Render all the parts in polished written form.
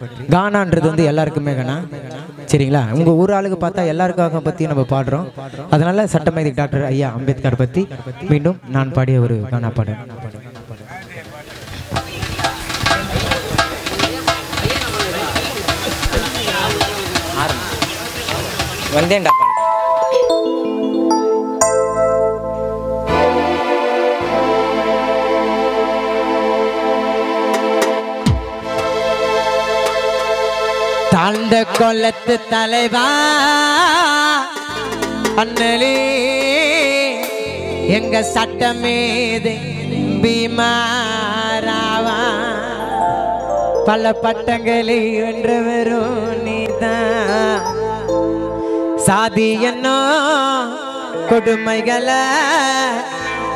கானான்றது வந்து எல்லாருக்குமே கானா சரிங்களா. உங்க ஊர் ஆளுக்கு பார்த்தா எல்லாருக்காக பத்தி நம்ம பாடுறோம். அதனால சட்டமேதை டாக்டர் ஐயா அம்பேத்கர் பத்தி மீண்டும் நான் பாடிய ஒரு கானா பாடல். வந்தேன்டா தாழ்ந்த கொல்லத்து தலைவா அண்ணலே எங்க சட்டமேதை பீமாராவா பல பட்டங்களை வென்றவரும் நீதான். சாதி என்னோ கொடுமைகளை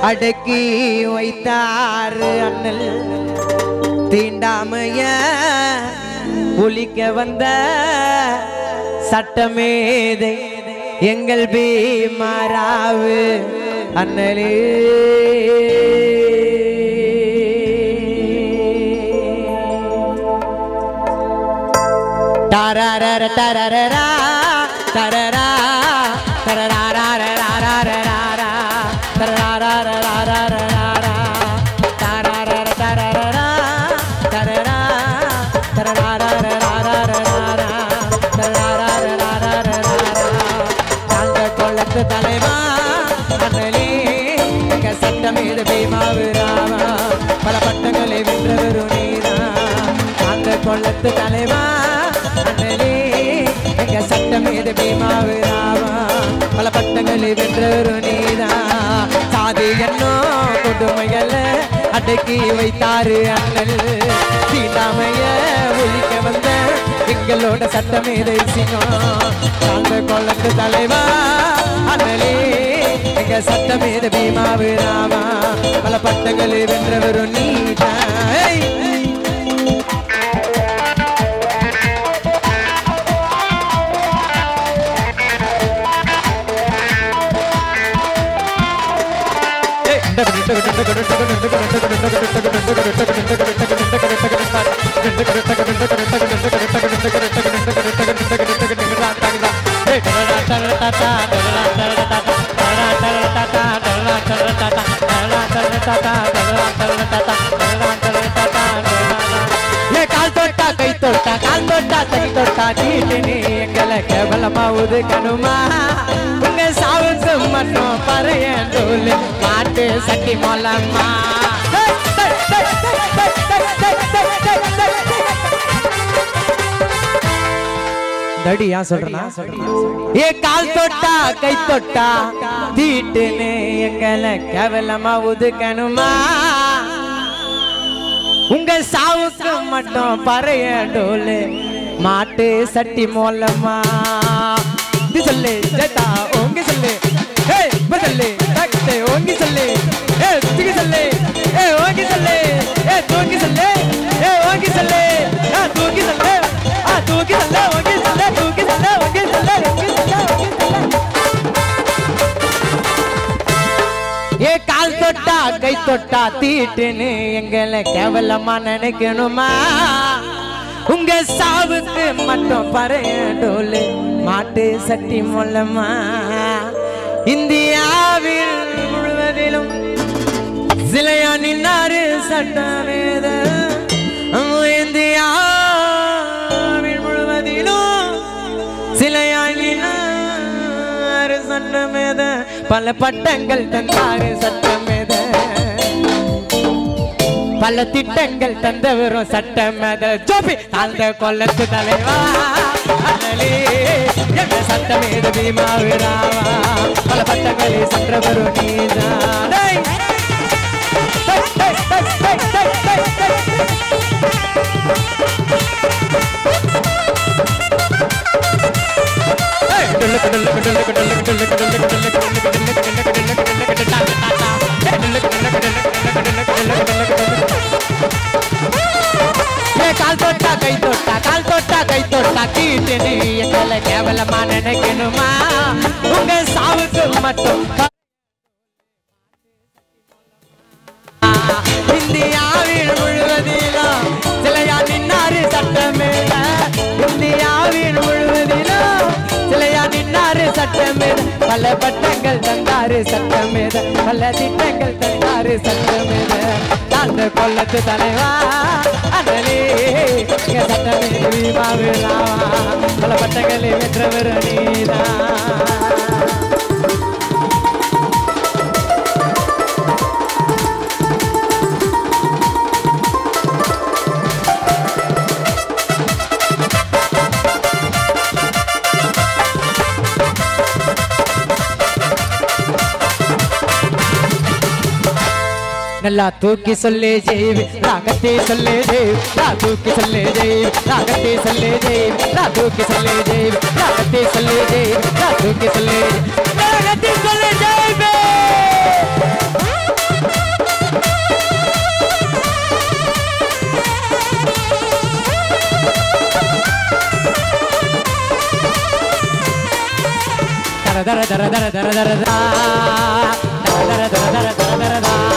அடக்கி வைத்தாரு அண்ணல். தீண்டாமைய ஒலிக்க வந்த சட்டமேதை எங்கள் பீமாராவு அண்ணலே. தரரர தரரரா தரரா தரரரரரரரரரா தரரரரரரரரா தரரர தரரரா தரரா தரரரரரரரரா தரரரரரரரரா. தாழ்ந்த கொல்லத்து தலைவா அண்ணலே எங்க சட்டமேதை பீமாராவா பல பட்டங்களை வென்றவரும் நீதான். தாழ்ந்த கொல்லத்து தலைவா அண்ணலே எங்க சட்டமேதை பீமாராவா பல பட்டங்களை வென்றவரும் நீதான். சாதி என்னோ கொடுமைகள அடக்கி வைத்தாரு அண்ணல். தீண்டாமைய ஒழிக்க வந்த எங்களோட சட்டமேதை சிங்கம். தாழ்ந்த கொல்லத்து தலைவா அண்ணலே எங்க சட்டமேதை பீமாராவா பல பட்டங்களை வென்றவரும் நீதான். எங்களை கேவலமா ஒதுக்கணுமா? உங்க சாவுக்கு மட்டும் பறையண்டோல் மாட்டு சட்டி மொலமா. தடி ஏன் சொல்றா? ஏ கால் தொட்டா கை தொட்டா தீட்டுன்னு எங்களை கேவலமா ஒதுக்கணுமா? உங்க சாவுக்கு மட்டும் பறையண்டோல் மாட்டு சட்டி மோலமா. இது சொல்லு ஜெட்டா ஓங்கி சொல்லு ஏ பதல்லு தக்தே ஓங்கி சொல்லு ஏ தூக்கி சொல்லு ஏ ஓங்கி சொல்லு ஏ தூக்கி சொல்லு ஏ ஓங்கி சொல்லு ஆ தூக்கி சொல்லு ஆ தூக்கி சொல்லு ஓங்கி சொல்லு தூக்கி சொல்லு ஓங்கி சொல்லு ஓங்கி சொல்லு ஓங்கி சொல்லு. ஏ கால் தொட்டா கை தொட்டா தீட்டுன்னு எங்களை கேவலமா நினைக்கணுமா? உங்க சாவுக்கு மட்டும் பறையண்டோல் மாட்டு சட்டி மொல்லமா. இந்தியாவில் முழுவதிலும் சிலையா நின்னாரு சட்டமேதை. இந்தியாவில் முழுவதிலும் சிலையா நின்னாரு சட்டமேதை. பல பட்டங்கள் தந்தாரு சட்டமேதை. பல திட்டங்கள் தந்தவரும் சட்டமேதை ஜோபி. தாழ்ந்த கொல்லத்து தலைவா அண்ணலே எங்க சட்டமேதை பீமாராவா பல பட்டங்களை சென்றவரும் நீதான். கால் தொட்டா கை தொட்டா கால் தொட்டா கை தொட்டா தீட்டுன்னு எங்களை கேவலமா நினைக்கணுமா? உங்க சாவுக்கு மட்டும் இந்தியாவில் முழுவதிலும் சிலையா நின்னாரு சட்டமேத இந்தியாவின் முழுவதிலும் சிலையா நின்னாரு சட்டமேத பல பட்டங்கள் தந்தாரு சட்டமேத பல திட்டங்கள் தந்தாரு சட்டமேத தாண்ட கொல்லத்து தலைவா அண்ணலே சட்டமேத பீமாவிலாவா பல பட்டங்களை வென்றவர் நீதான் நல்லா தூக்கி சொல்லே ஜெய் ராகத்தே சொல்லே ஜெய் தூக்கி சொல்லே ஜெய் ராகத்தே சொல்லே ஜெய் தூக்கி சொல்லே ஜெய் ராகத்தே சொல்லே ஜெய் தூக்கி சொல்லே ராகத்தே சொல்லே ஜெய் दर दर दर दर दर दर दर दर दर दर दर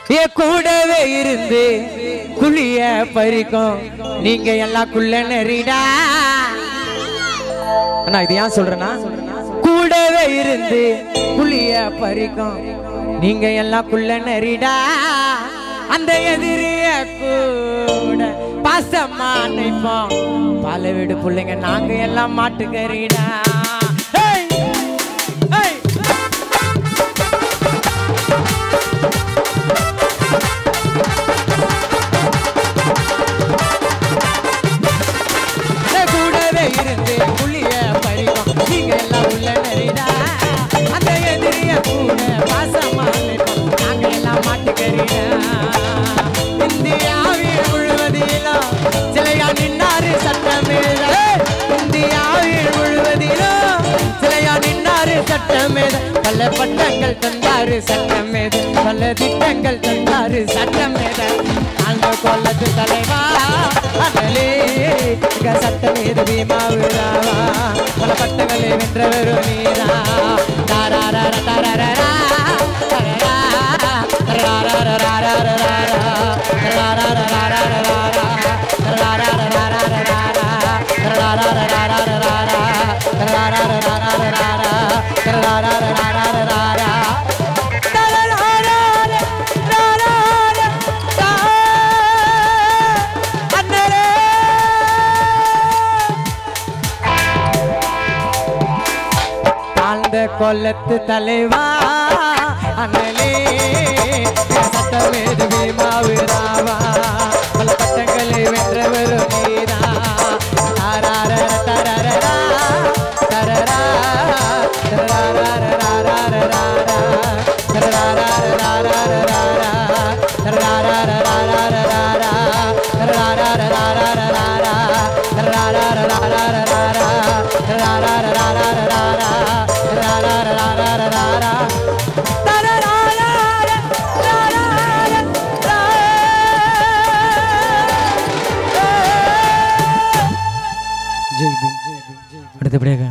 ये கூடவே இருந்து குளிய பறிக்கும் நீங்க எல்லாம் குள்ள நெறிடா அண்ணா இது ஏன் சொல்றேன்னா கூடவே இருந்து புளிய பறிக்கும் நீங்க எல்லாம் குள்ள நெறிடா அந்த எதிரிய கூட பாசமா நினைப்போம் பால வீடு பிள்ளைங்க நாங்க எல்லாம் மாட்டுக்கறிடா கூடவே இருந்து புளிய பறிக்கும் நீங்க எல்லாம் உள்ள நெறிடா அந்த எதிரிய கூட பாசமா நினைப்போம் நாங்க எல்லாம் மாட்டுக்கறிடா இந்தியாவில் முழுவதிலும் சிலையா நின்னாரு சட்டமேத இந்தியாவில் முழுவதிலும் சிலையா நின்னாரு சட்டமேத பல பட்டங்கள் தந்தாரு சட்டமேத பல திட்டங்கள் தந்தாரு சட்டமேத அந்த கொல்லத்து தலைவா அகலே சட்டமேத பீமாவிலாவா பல பட்டங்களை வென்றவர் நீரா தாராரா தாராரா கொல்லத்து தலைவா அண்ணலே சட்டமேத பீமாவிலாவா பல பட்டங்களை வென்றவர் நீரா தாராரா தரரா தரரா அடுத்தபடியாக